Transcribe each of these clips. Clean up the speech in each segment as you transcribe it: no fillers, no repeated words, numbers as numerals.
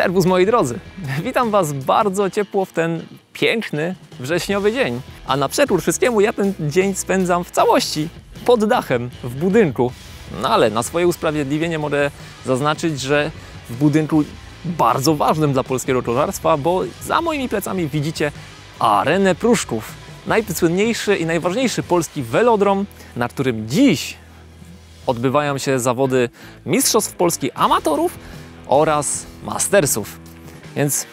Serwus moi drodzy! Witam Was bardzo ciepło w ten piękny wrześniowy dzień. A na przekór wszystkiemu ja ten dzień spędzam w całości pod dachem, w budynku. No ale na swoje usprawiedliwienie mogę zaznaczyć, że w budynku bardzo ważnym dla polskiego koszarstwa, bo za moimi plecami widzicie Arenę Pruszków. Najsłynniejszy i najważniejszy polski velodrom, na którym dziś odbywają się zawody Mistrzostw Polski Amatorów oraz Mastersów. Więc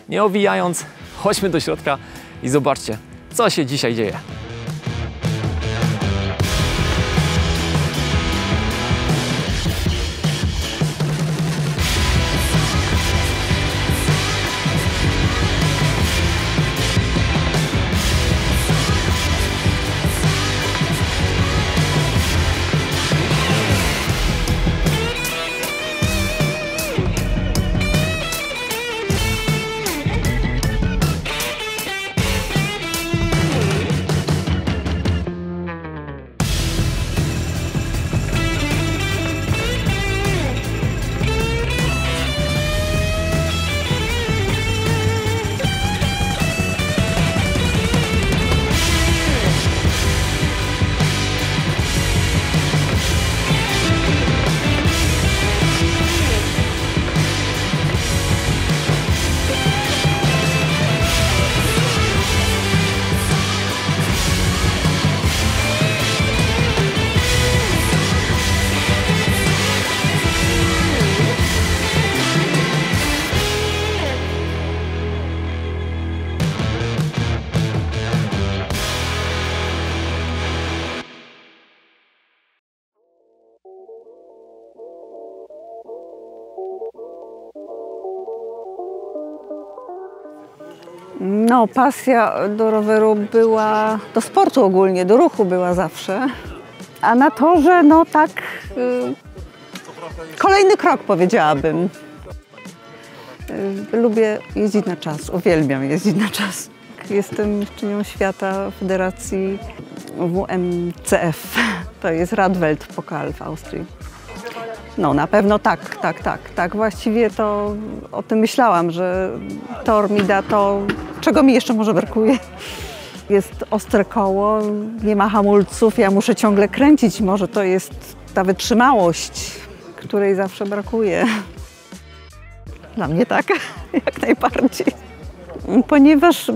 nie owijając, chodźmy do środka i zobaczcie, co się dzisiaj dzieje. No, pasja do roweru była, do sportu ogólnie, do ruchu była zawsze. A na torze, no tak, kolejny krok powiedziałabym. Lubię jeździć na czas, uwielbiam jeździć na czas. Jestem mistrzynią świata Federacji WMCF, to jest Radweltpokal w Austrii. No na pewno tak. Właściwie to o tym myślałam, że tor mi da to, czego mi jeszcze może brakuje. Jest ostre koło, nie ma hamulców, ja muszę ciągle kręcić. Może to jest ta wytrzymałość, której zawsze brakuje. Dla mnie tak, jak najbardziej. Ponieważ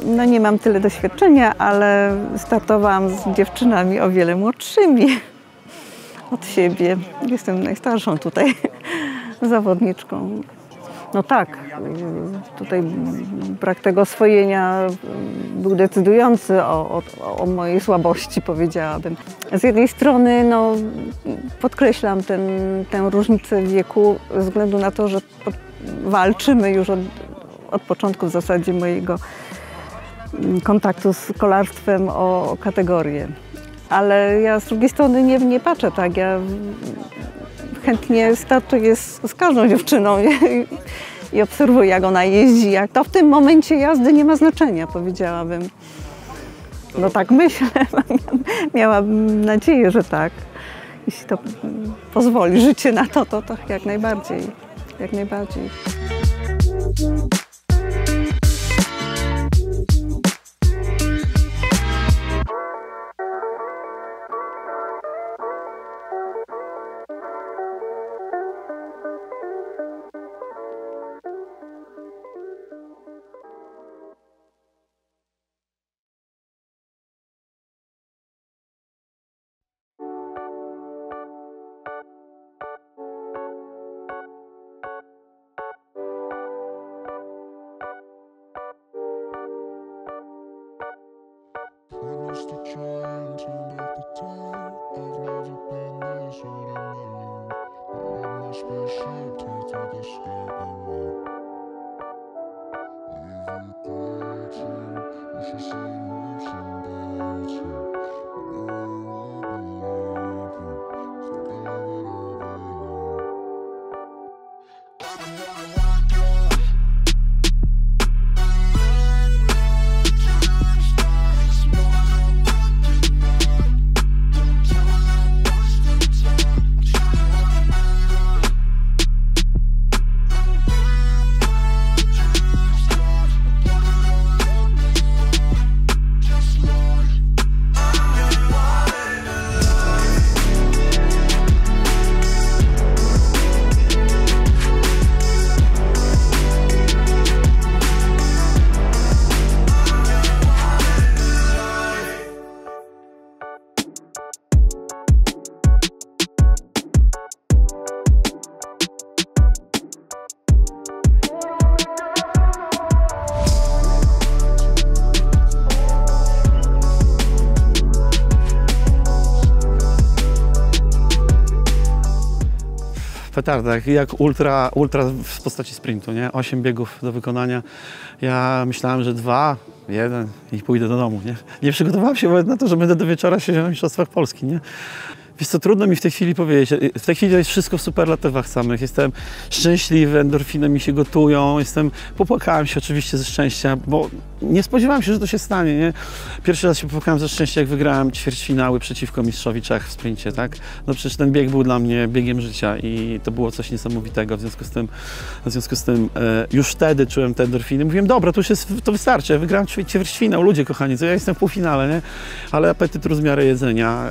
no nie mam tyle doświadczenia, ale startowałam z dziewczynami o wiele młodszymi od siebie. Jestem najstarszą tutaj zawodniczką. No tak, tutaj brak tego oswojenia był decydujący o mojej słabości, powiedziałabym. Z jednej strony no, podkreślam tę różnicę wieku ze względu na to, że walczymy już od początku w zasadzie mojego kontaktu z kolarstwem o kategorię. Ale ja z drugiej strony nie patrzę tak, ja chętnie startuję z każdą dziewczyną i obserwuję, jak ona jeździ. Jak to w tym momencie jazdy nie ma znaczenia, powiedziałabym. No tak myślę, miałabym nadzieję, że tak. Jeśli to pozwoli życie na to jak najbardziej, jak najbardziej. petarda, jak ultra w postaci sprintu, nie? 8 biegów do wykonania. Ja myślałem, że 2, 1 i pójdę do domu, nie? Nie przygotowałem się nawet na to, że będę do wieczora siedział na Mistrzostwach Polski, nie? Wiesz co, trudno mi w tej chwili powiedzieć. W tej chwili jest wszystko w superlatywach samych. Jestem szczęśliwy, endorfiny mi się gotują, popłakałem się oczywiście ze szczęścia, bo nie spodziewałem się, że to się stanie, nie? Pierwszy raz się popłakałem ze szczęścia, jak wygrałem ćwierćfinały przeciwko mistrzowi Czech w sprincie, tak? No przecież ten bieg był dla mnie biegiem życia i to było coś niesamowitego. W związku z tym już wtedy czułem te endorfiny. Mówiłem, dobra, to wystarczy, ja wygrałem ćwierćfinał, ludzie kochani, to ja jestem w półfinale, nie? Ale apetyt rósł w miarę jedzenia.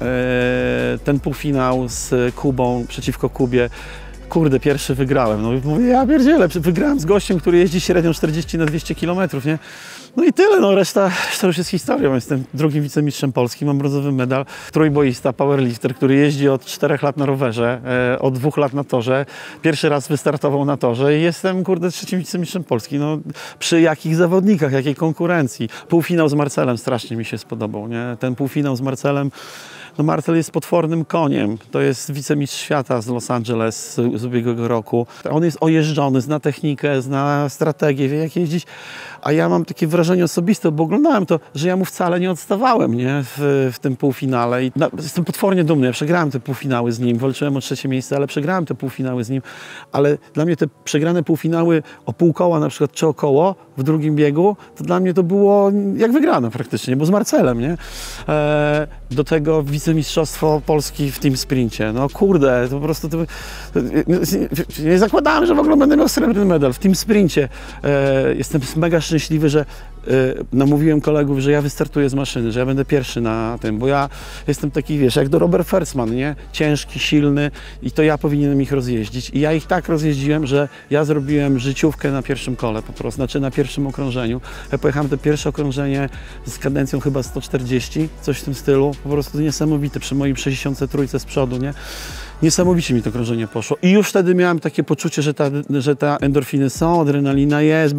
Ten półfinał z Kubą przeciwko Kubie, kurde, pierwszy wygrałem. No mówię, ja pierdzielę, wygrałem z gościem, który jeździ średnią 40 na 200 km, nie? No i tyle, no reszta już jest historią. Jestem drugim wicemistrzem Polski, mam brązowy medal. Trójboista, powerlifter, który jeździ od 4 lat na rowerze, od 2 lat na torze. Pierwszy raz wystartował na torze i jestem, kurde, trzecim wicemistrzem Polski. No, przy jakich zawodnikach, jakiej konkurencji. Półfinał z Marcelem strasznie mi się spodobał, nie? Ten półfinał z Marcelem. No Marcel jest potwornym koniem. To jest wicemistrz świata z Los Angeles z ubiegłego roku. On jest ojeżdżony, zna technikę, zna strategię, wie jak jeździć. A ja mam takie wrażenie osobiste, bo oglądałem to, że ja mu wcale nie odstawałem, nie? W tym półfinale. I jestem potwornie dumny. Ja przegrałem te półfinały z nim. Walczyłem o 3. miejsce, ale przegrałem te półfinały z nim. Ale dla mnie te przegrane półfinały o pół koła na przykład, czy o koło w drugim biegu, to dla mnie to było jak wygrana praktycznie, bo z Marcelem, nie? Do tego wicemistrzostwo Polski w team sprincie. No kurde, to po prostu nie zakładałem, że w ogóle będę miał srebrny medal w team sprincie. Jestem mega szczęśliwy, że namówiłem kolegów, że ja wystartuję z maszyny, że ja będę pierwszy na tym, bo ja jestem taki, wiesz, jak do Robert Fersman, nie? Ciężki, silny i to ja powinienem ich rozjeździć. I ja ich tak rozjeździłem, że ja zrobiłem życiówkę na pierwszym kole po prostu, znaczy na pierwszym okrążeniu. Ja pojechałem to pierwsze okrążenie z kadencją chyba 140, coś w tym stylu. Po prostu niesamowite przy moim 63 z przodu, nie? Niesamowicie mi to krążenie poszło i już wtedy miałem takie poczucie, że te endorfiny są, adrenalina jest,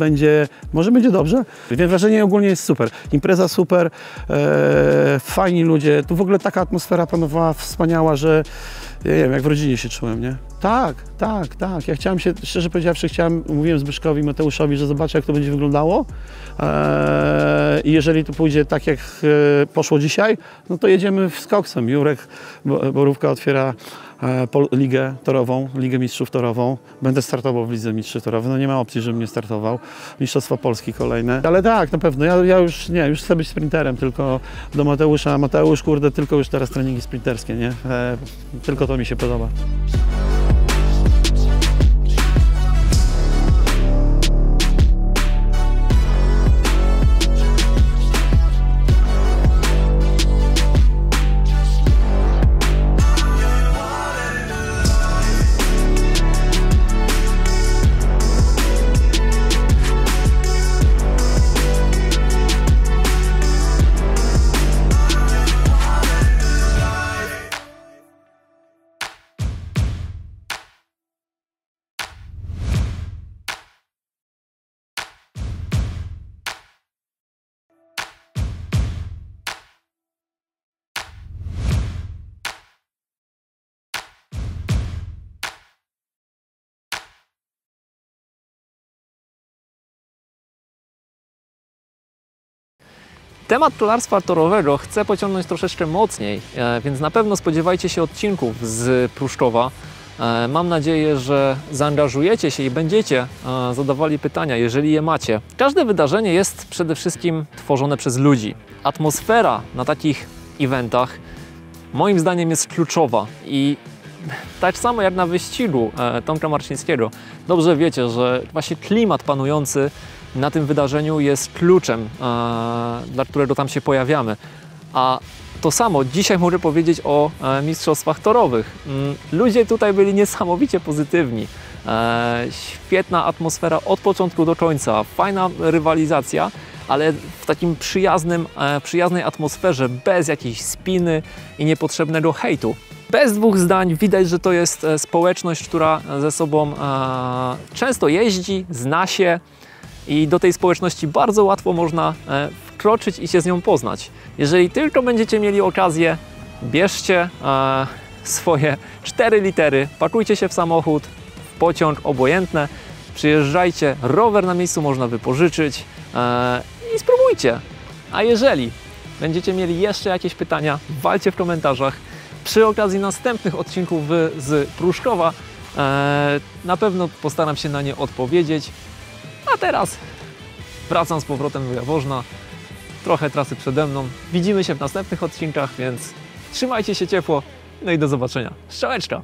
może będzie dobrze. Więc wrażenie ogólnie jest super. Impreza super, fajni ludzie, tu w ogóle taka atmosfera panowała wspaniała, że ja nie wiem, jak w rodzinie się czułem, nie? Tak. Ja chciałem się, szczerze powiedziawszy, mówiłem Zbyszkowi, Mateuszowi, że zobaczę, jak to będzie wyglądało. I jeżeli to pójdzie tak, jak poszło dzisiaj, no to jedziemy z koksem. Jurek Borówka otwiera ligę torową, Ligę Mistrzów Torową. Będę startował w Lidze Mistrzów Torowych. No nie ma opcji, żebym nie startował. Mistrzostwa Polski kolejne. Ale tak, na pewno. Ja już chcę być sprinterem, tylko do Mateusza. Mateusz, kurde, tylko już teraz treningi sprinterskie, nie? Tylko to mi się podoba. Temat kolarstwa torowego chcę pociągnąć troszeczkę mocniej, więc na pewno spodziewajcie się odcinków z Pruszczowa. Mam nadzieję, że zaangażujecie się i będziecie zadawali pytania, jeżeli je macie. Każde wydarzenie jest przede wszystkim tworzone przez ludzi. Atmosfera na takich eventach moim zdaniem jest kluczowa i tak samo jak na wyścigu Tomka Marcińskiego. Dobrze wiecie, że właśnie klimat panujący na tym wydarzeniu jest kluczem, dla którego tam się pojawiamy. A to samo dzisiaj mogę powiedzieć o mistrzostwach torowych. Ludzie tutaj byli niesamowicie pozytywni. Świetna atmosfera od początku do końca, fajna rywalizacja, ale w takim przyjaznej atmosferze, bez jakiejś spiny i niepotrzebnego hejtu. Bez dwóch zdań widać, że to jest społeczność, która ze sobą często jeździ, zna się i do tej społeczności bardzo łatwo można wkroczyć i się z nią poznać. Jeżeli tylko będziecie mieli okazję, bierzcie swoje 4 litery, pakujcie się w samochód pociąg, obojętne. Przyjeżdżajcie, rower na miejscu można wypożyczyć i spróbujcie. A jeżeli będziecie mieli jeszcze jakieś pytania, walcie w komentarzach. Przy okazji następnych odcinków z Pruszkowa na pewno postaram się na nie odpowiedzieć. A teraz wracam z powrotem do Jaworzna. Trochę trasy przede mną. Widzimy się w następnych odcinkach, więc trzymajcie się ciepło. No i do zobaczenia. Strzałeczka!